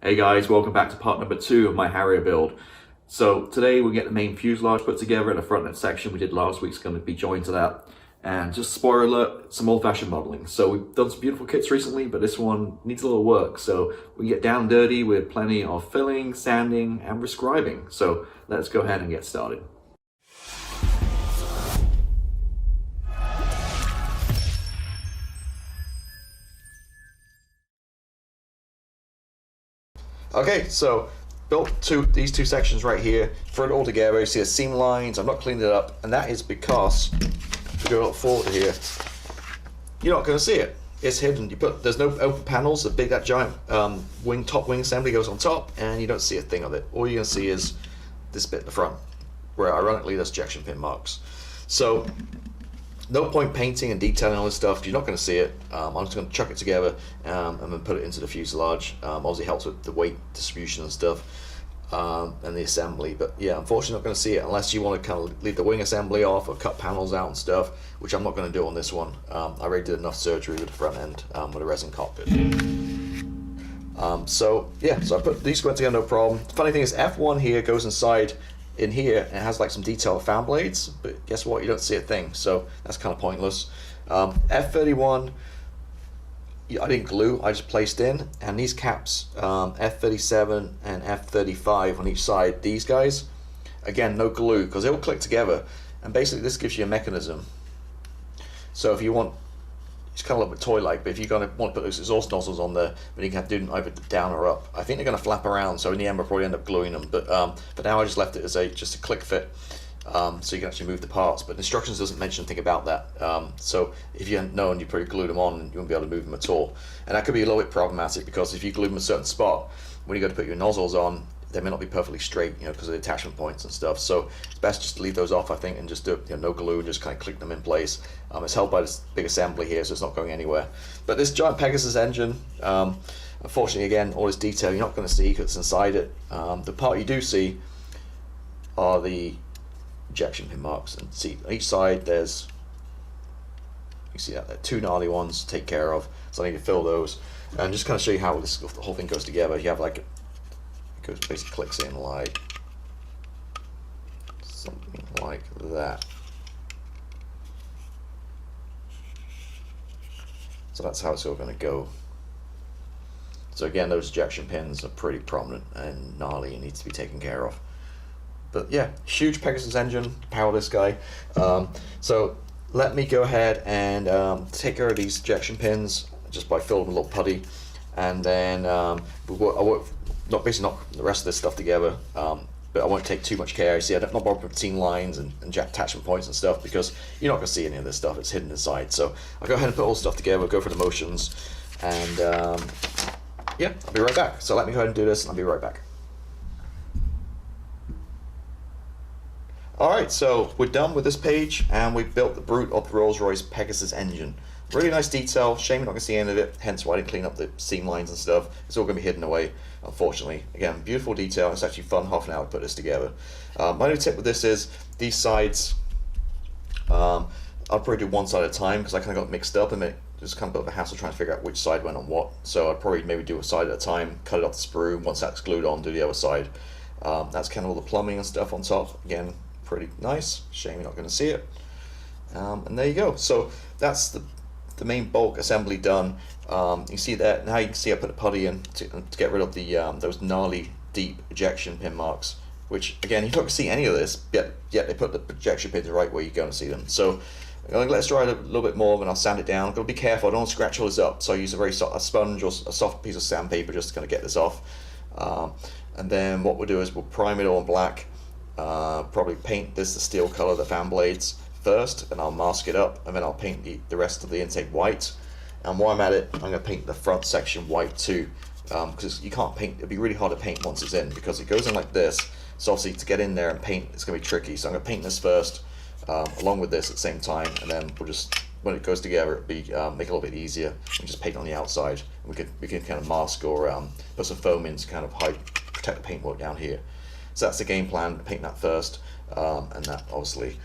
Hey guys, welcome back to part number 2 of my Harrier build. So today we get the main fuselage put together and the front end section we did last week's going to be joined to that. And just spoiler alert, some old-fashioned modeling. So we've done some beautiful kits recently, but this one needs a little work. So we get down dirty with plenty of filling, sanding, and rescribing. So let's go ahead and get started. Okay, so built these two sections right here, throw it all together. You see the seam lines. I'm not cleaning it up, and that is because if you go a little forward here, you're not going to see it. It's hidden. There's no open panels. That giant top wing assembly goes on top, and you don't see a thing of it. All you're going to see is this bit in the front, where ironically there's ejection pin marks. So no point painting and detailing all this stuff. You're not going to see it. I'm just going to chuck it together and then put it into the fuselage. Obviously helps with the weight distribution and stuff and the assembly. But yeah, unfortunately not going to see it unless you want to kind of leave the wing assembly off or cut panels out and stuff, which I'm not going to do on this one. I already did enough surgery with the front end with a resin cockpit. So I put these went together no problem. The funny thing is F1 here goes inside in here and it has like some detailed fan blades, but guess what, you don't see a thing, so that's kind of pointless. F31 I didn't glue, I just placed in, and these caps F37 and F35 on each side, these guys again no glue because they all click together, and basically this gives you a mechanism. So if you want, it's kind of a little bit toy-like, but if you're going to want to put those exhaust nozzles on there, then you can do them either down or up. I think they're going to flap around, so in the end we'll probably end up gluing them. But for now I just left it as just a click fit, so you can actually move the parts. But the instructions doesn't mention anything about that. So if you hadn't known, you probably glued them on and you won't be able to move them at all. And that could be a little bit problematic because if you glue them in a certain spot, when you go to put your nozzles on, they may not be perfectly straight, because of the attachment points and stuff. So it's best just to leave those off, I think, and just do no glue and just kind of click them in place. It's held by this big assembly here, so it's not going anywhere. But this giant Pegasus engine, unfortunately, again, all this detail you're not going to see because it's inside it. The part you do see are the ejection pin marks, and see on each side there's, you see that there are two gnarly ones to take care of. So I need to fill those, and just kind of show you how the whole thing goes together. You have like basically clicks in like something like that. So that's how it's all going to go. So again, those ejection pins are pretty prominent and gnarly and needs to be taken care of. But yeah, huge Pegasus engine, power this guy. So let me go ahead and take care of these ejection pins just by filling a little putty, and then I won't not the rest of this stuff together, but I won't take too much care. You see, I'm not bothered with seam lines and attachment points and stuff because you're not going to see any of this stuff. It's hidden inside. So I'll go ahead and put all the stuff together, go for the motions, and yeah, I'll be right back. So let me go ahead and do this, and I'll be right back. Alright, so we're done with this page, and we've built the brute of the Rolls Royce Pegasus engine. Really nice detail. Shame you're not going to see any of it, hence why I didn't clean up the seam lines and stuff. It's all going to be hidden away, unfortunately. Again, beautiful detail. It's actually fun, half an hour to put this together. My only tip with this is these sides, I'll probably do one side at a time because I kind of got mixed up and it was kind of a bit of a hassle trying to figure out which side went on what. So I'd probably maybe do a side at a time, cut it off the sprue. Once that's glued on, do the other side. That's kind of all the plumbing and stuff on top. Again, pretty nice. Shame you're not going to see it. And there you go. So that's the main bulk assembly done. You see that now. You can see I put a putty in to get rid of the those gnarly deep ejection pin marks, which again you don't see any of this yet they put the ejection pins right where you're going to see them. So I'm going to let this dry a little bit more and I'll sand it down. I've got to be careful, I don't want to scratch all this up, so I use a sponge or a soft piece of sandpaper just to kind of get this off. And then what we'll do is we'll prime it all in black, probably paint this the steel color, the fan blades first, and I'll mask it up, and then I'll paint the rest of the intake white. And while I'm at it, I'm going to paint the front section white too, because you can't paint, it'd be really hard to paint once it's in because it goes in like this. So obviously to get in there and paint, it's going to be tricky. So I'm going to paint this first along with this at the same time, and then we'll just, when it goes together, it'll be make it a little bit easier and just paint on the outside. We can kind of mask or put some foam in to kind of protect the paintwork down here. So that's the game plan, paint that first, and that obviously.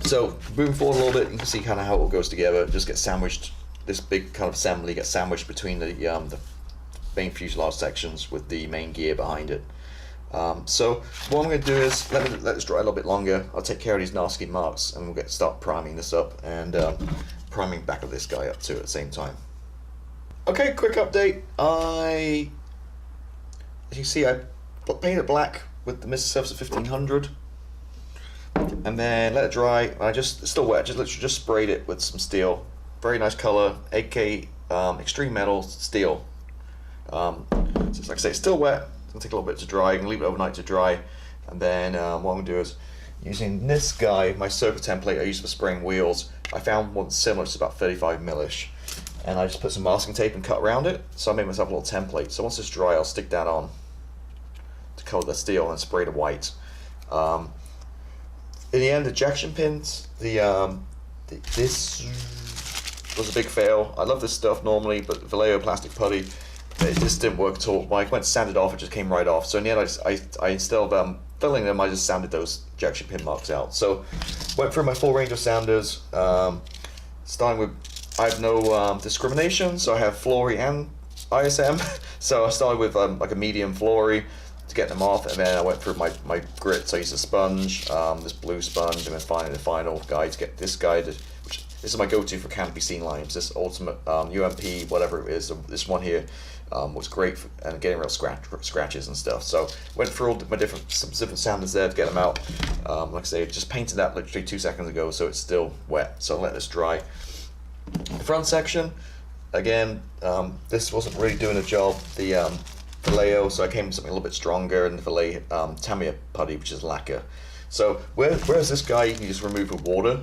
So moving forward a little bit, you can see kind of how it all goes together. It just gets sandwiched. This big kind of assembly gets sandwiched between the main fuselage sections with the main gear behind it. So what I'm going to do is let this dry a little bit longer. I'll take care of these nasty marks, and we'll start priming this up and priming back of this guy up too at the same time. Okay, quick update. As you see, I painted black with the Mr. Surfacer 1500, and then let it dry. It's still wet. Literally just sprayed it with some steel. Very nice color, AK extreme metal steel. So it's like I say, it's still wet. It's gonna take a little bit to dry. You can leave it overnight to dry, and then what I'm gonna do is using this guy, my circle template I use for spraying wheels. I found one similar, it's about 35mm, and I just put some masking tape and cut around it. So I made myself a little template. So once it's dry, I'll stick that on to coat the steel and spray the white. In the end, ejection pins. This was a big fail. I love this stuff normally, but Vallejo plastic putty, it just didn't work at all. When I went to sand it off, it just came right off. So in the end, I instead of filling them, I just sanded those ejection pin marks out. So went through my full range of sanders, starting with, I have no discrimination, so I have Flory and ISM. So I started with like a medium Flory to get them off, and then I went through my grits. I used a sponge, this blue sponge, and then finally the final guy to get this guy to, this is my go-to for canopy seam lines. This ultimate UMP, whatever it is, this one here was great for getting real scratches and stuff. So went through all my different sanders there to get them out. Like I say, just painted that literally 2 seconds ago, so it's still wet. So I'll let this dry. The front section, again, this wasn't really doing a job. The Vallejo, so I came with something a little bit stronger, and the Vallejo Tamiya putty, which is lacquer. So whereas this guy you can just remove with water,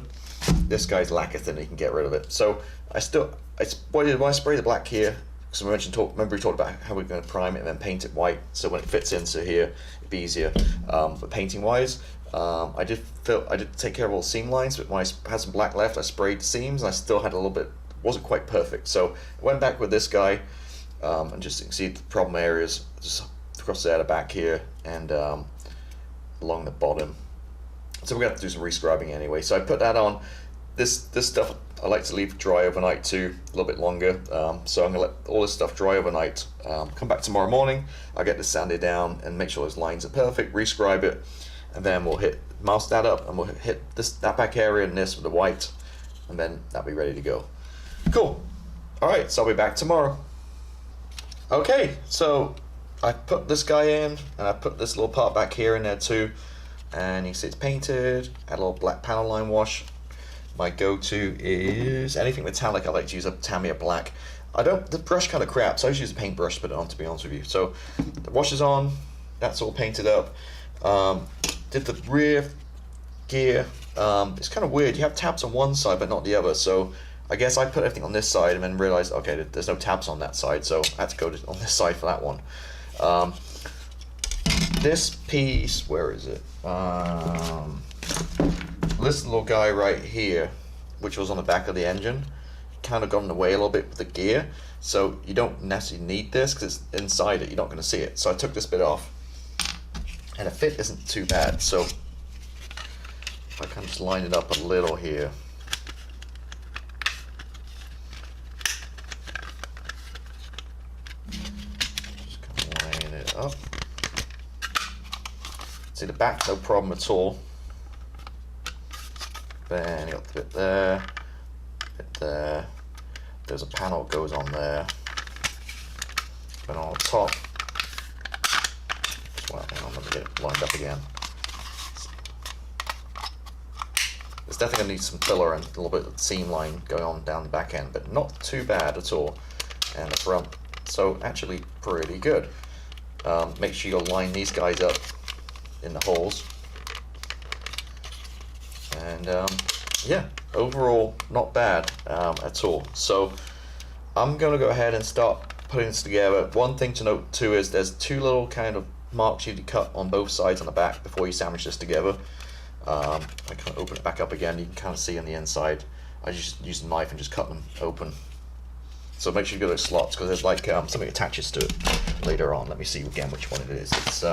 this guy's lacquer thinner, you can get rid of it. So when I spray the black here, because remember we talked about how we're going to prime it and then paint it white, so when it fits into here, it'd be easier. But painting wise, I did take care of all the seam lines, but when I had some black left, I sprayed the seams, and I still had a little bit, wasn't quite perfect. So I went back with this guy, and just you can see the problem areas just across the back here and along the bottom. So we're going to have to do some rescribing anyway. So I put that on. This stuff I like to leave dry overnight too, a little bit longer. So I'm going to let all this stuff dry overnight. Come back tomorrow morning, I'll get this sanded down and make sure those lines are perfect, rescribe it, and then we'll mask that up, and we'll hit that back area and this with the white, and then that'll be ready to go. Cool. Alright, so I'll be back tomorrow. Okay, so I put this guy in, and I put this little part back here in there too, and you can see it's painted. Add a little black panel line wash. My go-to is anything metallic. I like to use a Tamiya black. The brush kind of crap, so I just use a paintbrush to put it on, to be honest with you. So the wash is on, that's all painted up. Did the rear gear. It's kind of weird, you have tabs on one side but not the other, so I guess I put everything on this side and then realized, okay, there's no tabs on that side, so I had to go on this side for that one. This piece, where is it? This little guy right here, which was on the back of the engine, kind of got in the way a little bit with the gear, so you don't necessarily need this because it's inside it, you're not going to see it. So I took this bit off, and the fit isn't too bad, so if I kind of just line it up a little here. Just kind of line it up. See the back, no problem at all. Then you got the bit there, bit there. There's a panel that goes on there. Then on top, well, hang on, let me get it lined up again. It's definitely going to need some filler and a little bit of seam line going on down the back end, but not too bad at all. And the front, so actually pretty good. Make sure you line these guys up in the holes. And yeah, overall not bad at all. So I'm going to go ahead and start putting this together. One thing to note too is there's two little kind of marks you need to cut on both sides on the back before you sandwich this together. I kind of open it back up again, you can kind of see on the inside. I just use a knife and just cut them open. So make sure you get those slots, because there's like something attaches to it later on. Let me see again which one it is. It's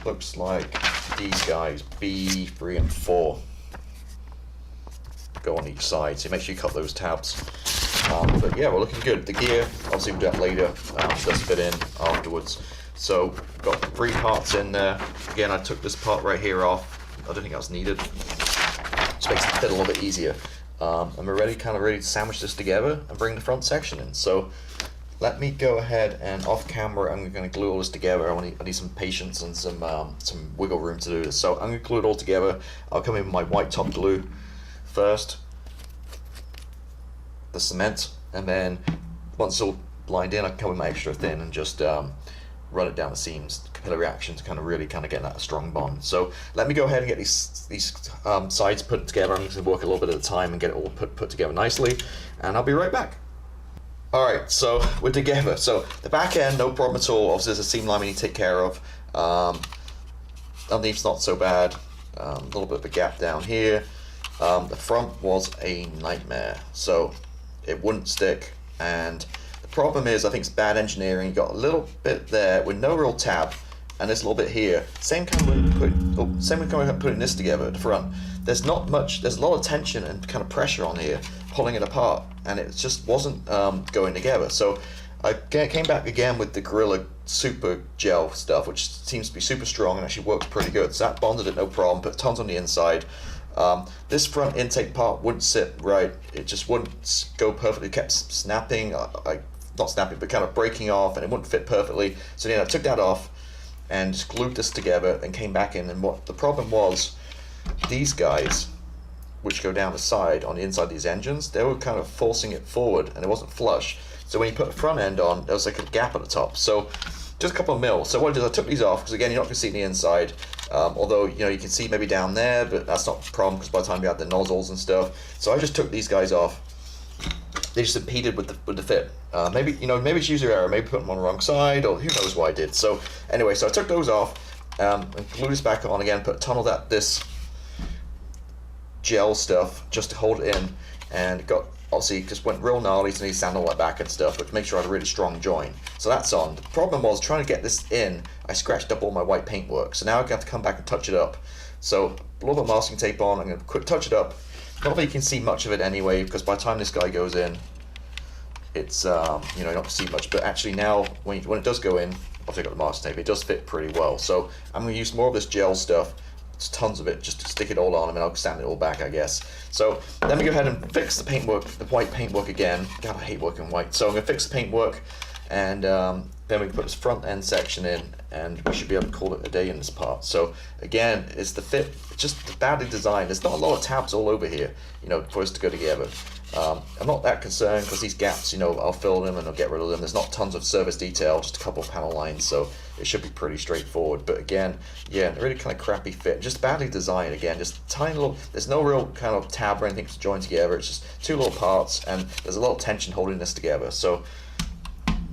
looks like these guys, B, 3 and 4, go on each side. So make sure you cut those tabs. But yeah, we're looking good. The gear, obviously we'll do that later, does fit in afterwards. So got 3 parts in there. Again, I took this part right here off. I don't think that was needed. Just makes it fit a little bit easier. And we're ready to sandwich this together and bring the front section in. So let me go ahead and off camera, I'm going to glue all this together. I need some patience and some wiggle room to do this. So I'm going to glue it all together. I'll come in with my white top glue first, the cement, and then once it's all lined in, I can come with my extra thin and just run it down the seams, capillary action to really get that strong bond. So let me go ahead and get these sides put together. I'm just going to work a little bit at a time and get it all put together nicely, and I'll be right back. Alright, so we're together. So the back end, no problem at all. Obviously there's a seam line we need to take care of. Underneath's not so bad. A little bit of a gap down here. The front was a nightmare, so it wouldn't stick, and the problem is I think it's bad engineering. You got a little bit there with no real tab, and this little bit here. Same kind of putting this together at the front. There's not much. There's a lot of tension and kind of pressure on here, pulling it apart, and it just wasn't going together. So I came back again with the Gorilla Super Gel stuff, which seems to be super strong and actually works pretty good. So that bonded it no problem. Put tons on the inside. This front intake part wouldn't sit right. It just wouldn't go perfectly. It kept snapping, not snapping, but kind of breaking off, and it wouldn't fit perfectly. So then I took that off and just glued this together and came back in. And what the problem was, these guys, which go down the side on the inside of these engines, they were kind of forcing it forward, and it wasn't flush. So when you put the front end on, there was like a gap at the top. So just a couple of mil. So what I did is I took these off, because again, you're not going to see the inside. Although, you know, you can see maybe down there, but that's not a problem, because by the time you have the nozzles and stuff. So I just took these guys off. They just impeded with the fit. Maybe it's user error. Maybe put them on the wrong side, or who knows why I did. So anyway, so I took those off and glued this back on again. Put a ton of this gel stuff just to hold it in, and got obviously just went real gnarly, so I need to sand all that back and stuff, but to make sure I had a really strong join. So that's on. The problem was trying to get this in, I scratched up all my white paintwork, so now I have to come back and touch it up. So a little bit of masking tape on, I'm going to quick touch it up. Not that you can see much of it anyway, because by the time this guy goes in, it's you're not going to see much, but actually now when it does go in, obviously I've got the masking tape, it does fit pretty well. So I'm going to use more of this gel stuff. It's tons of it, just to stick it all on, and then I'll sand it all back, I guess. So let me go ahead and fix the paintwork, the white paintwork again. God, I hate working white. So I'm going to fix the paintwork, and then we can put this front end section in, and we should be able to call it a day in this part. So again, it's the fit, it's just badly designed. There's not a lot of tabs all over here, for us to go together. I'm not that concerned, because these gaps, I'll fill them and I'll get rid of them. There's not tons of service detail, just a couple of panel lines, so it should be pretty straightforward. But again, yeah, really kind of crappy fit, just badly designed. Again, just tiny little, there's no real kind of tab or anything to join together. It's just two little parts, and there's a lot of tension holding this together. So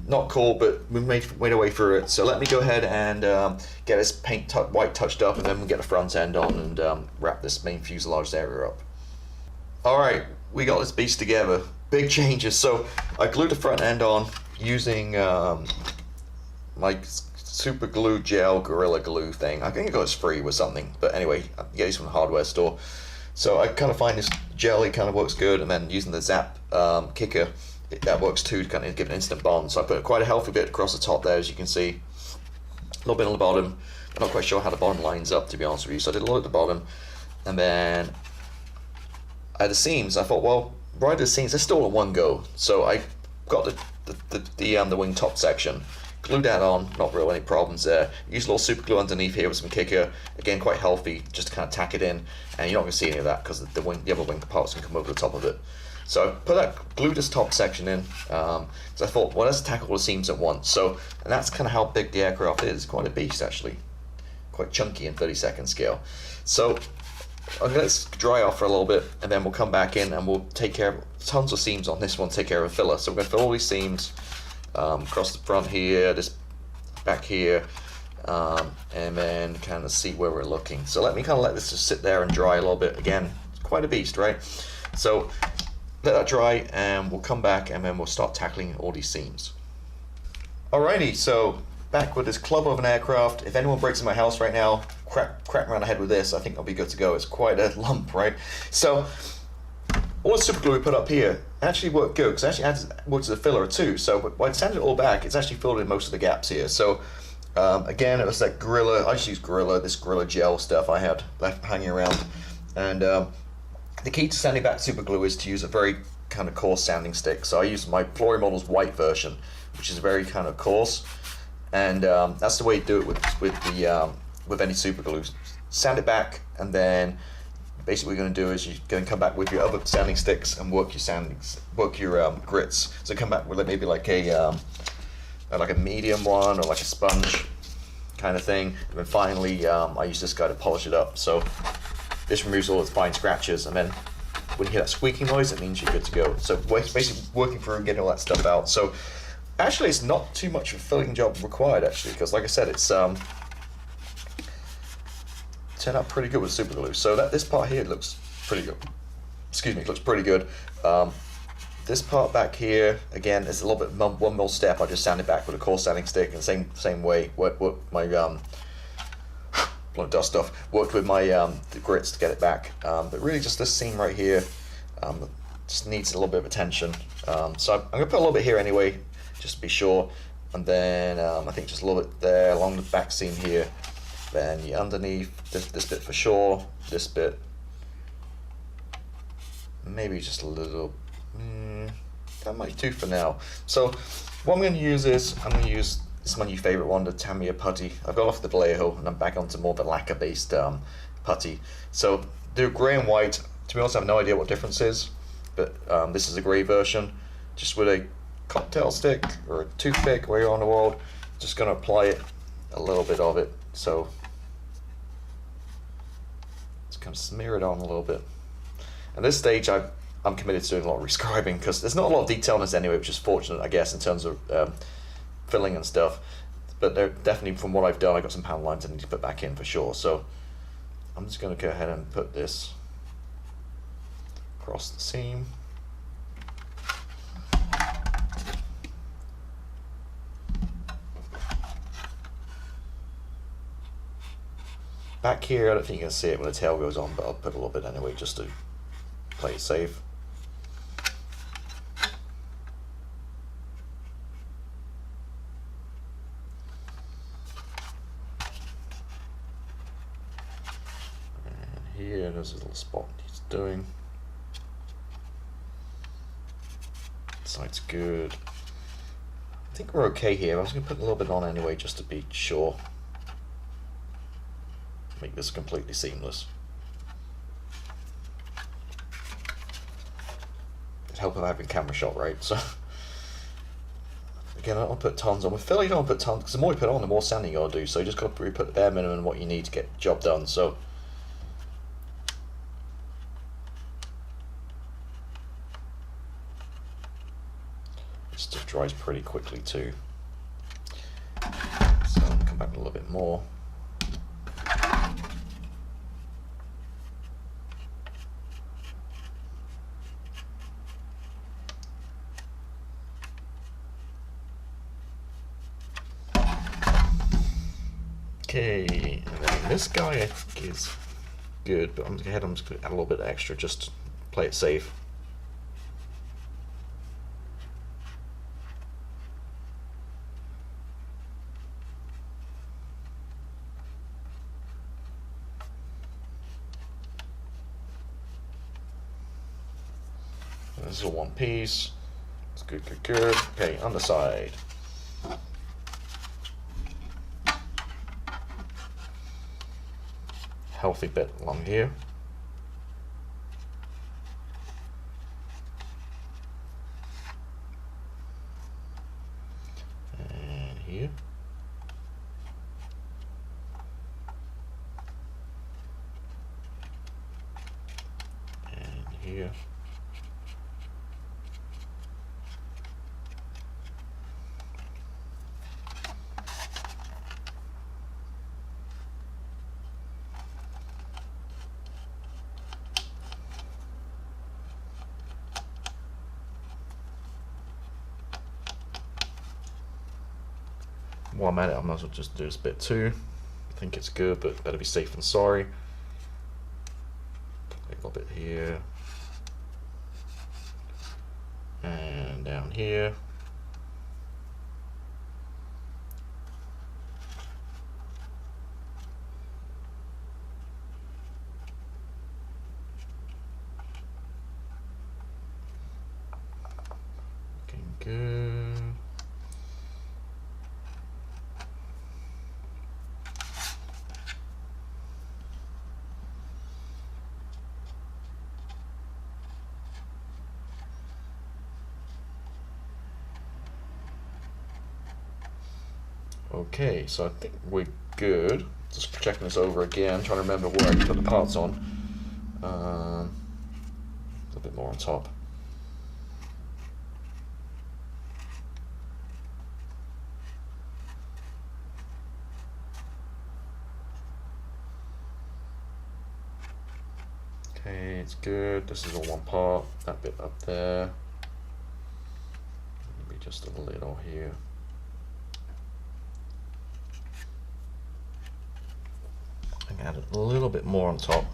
not cool, but we made our way through it. So let me go ahead and get this white touched up, and then we'll get the front end on and wrap this main fuselage area up. All right, we got this beast together. Big changes. So I glued the front end on using my super glue gel Gorilla Glue thing. I think it got free with something, but anyway, I get these from the hardware store. So I kind of find this jelly kind of works good, and then using the Zap kicker, that works too, to kind of give an instant bond. So I put quite a healthy bit across the top there, as you can see. A little bit on the bottom. I'm not quite sure how the bottom lines up, to be honest with you. So I did a little at the bottom, and then at the seams, I thought, well, right at the seams, they're still in one go. So I got the wing top section, glued that on, not really any problems there. Used a little super glue underneath here with some kicker, again quite healthy, just to kind of tack it in, and you're not going to see any of that because the other wing parts can come over the top of it. So I put that, glued this top section in, so I thought, well, let's tackle all the seams at once. So, and that's kind of how big the aircraft is, quite a beast actually, quite chunky in 30-second scale. So I'm going to let this dry off for a little bit, and then we'll come back in and we'll take care of tons of seams on this one, take care of a filler. So we're going to fill all these seams across the front here, this back here, and then kind of see where we're looking. So let me kind of let this just sit there and dry a little bit. Again, it's quite a beast, right? So let that dry, and we'll come back, and then we'll start tackling all these seams. Alrighty, so back with this club of an aircraft. If anyone breaks in my house right now, crack around the head with this, I think I'll be good to go. It's quite a lump, right? So all the super glue we put up here, actually worked good because it actually worked as a filler too. So when I sanded it all back, it's actually filled in most of the gaps here. So again, it was that Gorilla. I just used this Gorilla gel stuff I had left hanging around, and the key to sanding back super glue is to use a very kind of coarse sanding stick. So I used my Flory Models white version, which is very kind of coarse, and that's the way you do it with any super glue. Sand it back, and then basically what you're going to do is you're going to come back with your other sanding sticks and work your grits. So come back with maybe like a medium one or like a sponge kind of thing, and then finally I use this guy to polish it up. So this removes all its fine scratches, and then when you hear that squeaking noise, it means you're good to go. So basically working through and getting all that stuff out. So actually it's not too much of a filling job required actually, because like I said, it's turned out pretty good with super glue. So this part here looks pretty good. Excuse me, it looks pretty good. This part back here, again, is a little bit 1 mil step. I just sanded back with a coarse sanding stick, and same way worked my blown dust off. Worked with my the grits to get it back. But really, just this seam right here just needs a little bit of attention. So I'm gonna put a little bit here anyway, just to be sure. And then I think just a little bit there along the back seam here. Then underneath this bit for sure. This bit, maybe just a little. That might do for now. So what I'm going to use is this is my new favorite one, the Tamiya putty. I've got off the Vallejo and I'm back onto more the lacquer based putty. So do grey and white. To be honest, I have no idea what difference is, but this is a grey version. Just with a cocktail stick or a toothpick where you're on the world, just going to apply it, a little bit of it. So just kind of smear it on a little bit. At this stage, I'm committed to doing a lot of rescribing because there's not a lot of detail in this anyway, which is fortunate, I guess, in terms of filling and stuff. But they're definitely, from what I've done, I've got some pound lines I need to put back in for sure. So I'm just going to go ahead and put this across the seam. Back here, I don't think you can see it when the tail goes on, but I'll put a little bit anyway just to play it safe. Here, there's a little spot he's doing. Side's good. I think we're okay here. I was going to put a little bit on anyway, just to be sure. Make this completely seamless. It'd help if I have a camera shot, right? So again, I don't put tons on. With fill, you don't put tons, because the more you put on, the more sanding you gotta do. So you just got to put the bare minimum of what you need to get the job done. So this stuff dries pretty quickly too. So I'll come back a little bit more. Okay, and then this guy I think is good, but I'm just going to add a little bit extra just to play it safe. And this is a one piece. It's good, good, good. Okay, on the side. Healthy bit along here. And here. And here. While I'm at it, I might as well just do this bit too. I think it's good, but better be safe than sorry. A little bit here. down here. Looking good. Okay, so I think we're good. Just checking this over again, trying to remember where I put the parts on. A little bit more on top. Okay, it's good. This is all one part. That bit up there. Maybe just a little here. I can add a little bit more on top.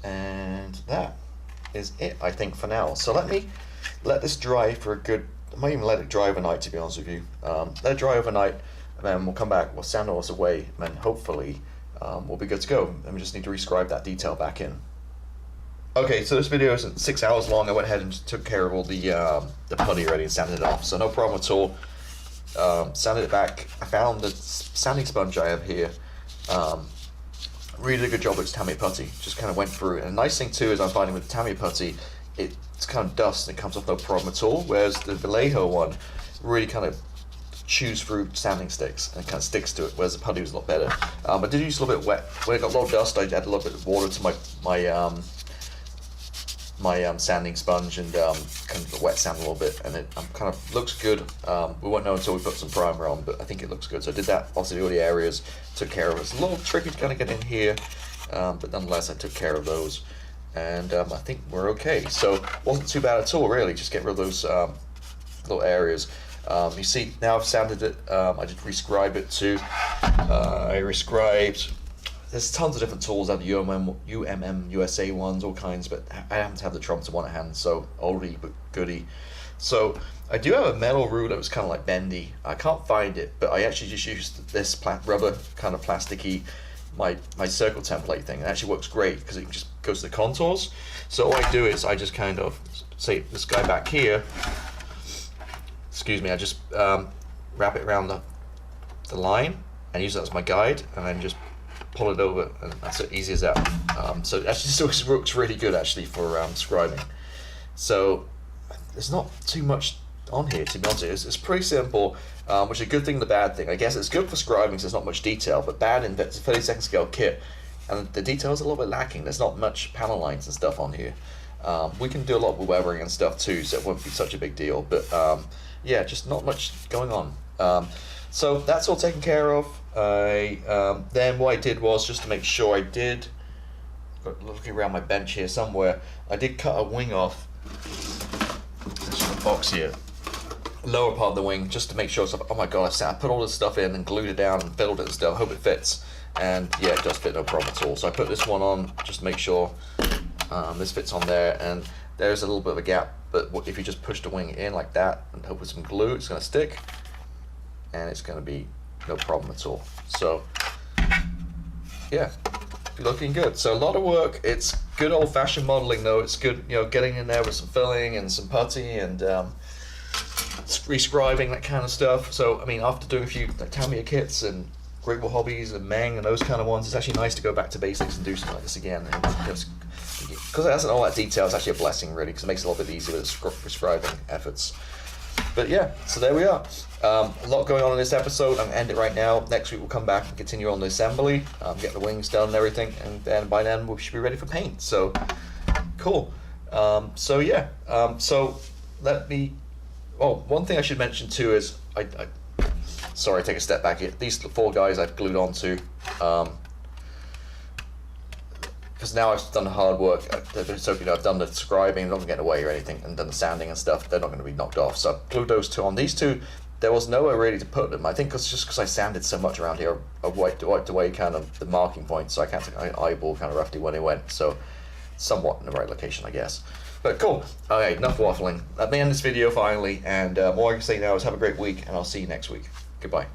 And that is it, I think, for now. So let this dry for a good, I might even let it dry overnight, to be honest with you. Let it dry overnight, and then we'll come back, we'll sand all this away, and then hopefully we'll be good to go. And we just need to rescribe that detail back in. Okay, so this video isn't 6 hours long. I went ahead and just took care of all the putty already and sanded it off, so no problem at all. Sanded it back. I found the sanding sponge I have here. Really did a good job with Tamiya putty. Just kind of went through it. And the nice thing too is I'm finding with the Tamiya putty, it's kind of dust and it comes off no problem at all. Whereas the Vallejo one really kind of chews through sanding sticks and kind of sticks to it. Whereas the putty was a lot better. I did use a little bit wet. When it got a lot of dust, I added a little bit of water to my sanding sponge and kind of wet sand a little bit, and it kind of looks good. We won't know until we put some primer on, but I think it looks good. So I did that, obviously all the areas, took care of it. It's a little tricky to kind of get in here, but nonetheless I took care of those, and I think we're okay. So it wasn't too bad at all, really. Just get rid of those little areas. You see, now I've sanded it. I did rescribe it too. I rescribed. There's tons of different tools. I have the UMM USA ones, all kinds, but I happen to have the Trumpeter one at hand, so oldie but goodie. So I do have a metal ruler that was kind of like bendy. I can't find it, but I actually just used this rubber kind of plasticky, my circle template thing. It actually works great because it just goes to the contours. So all I do is I just kind of, say this guy back here, excuse me, I just wrap it around the line and use that as my guide, and then just pull it over, and that's it, easy as that. So it actually still works really good actually for scribing. So there's not too much on here, to be honest. It's pretty simple, which is a good thing and a bad thing. I guess it's good for scribing because there's not much detail, but bad in that it's a 32nd scale kit and the detail is a little bit lacking. There's not much panel lines and stuff on here. We can do a lot with weathering and stuff too, so it won't be such a big deal, but yeah, just not much going on. So that's all taken care of. Then what I did was, just to make sure I did, looking around my bench here somewhere, I did cut a wing off. There's a box here, lower part of the wing, just to make sure. So, oh my god, I put all this stuff in and glued it down and filled it and stuff. Hope it fits, and yeah, it does fit, no problem at all. So I put this one on just to make sure this fits on there, and there's a little bit of a gap, but if you just push the wing in like that and hope with some glue, it's going to stick, and it's going to be no problem at all. So yeah, looking good. So a lot of work. It's good old-fashioned modeling though. It's good, you know, getting in there with some filling and some putty and rescribing, that kind of stuff. So I mean, after doing a few like Tamiya kits and Great Wall Hobbies and Meng and those kind of ones, it's actually nice to go back to basics and do something like this again. And just, because it hasn't all that detail, it's actually a blessing really, because it makes it a little bit easier with prescribing efforts. But yeah, so there we are. A lot going on in this episode. I'm going to end it right now. Next week we'll come back and continue on the assembly, get the wings done and everything, and then by then we should be ready for paint. So cool. So yeah, so let me, oh, one thing I should mention too is, sorry, take a step back here. These 4 guys I've glued onto, because now I've done the hard work, so you know, I've done the scribing, I'm not going to get away or anything, and done the sanding and stuff, they're not going to be knocked off. So I've glued those 2 on. These 2, there was nowhere really to put them. I think it's just because I sanded so much around here, I wiped away kind of the marking points, so I eyeball kind of roughly where they went. So somewhat in the right location, I guess. But cool. Okay, enough waffling. Let me end this video finally, and more I can say now is have a great week, and I'll see you next week. Goodbye.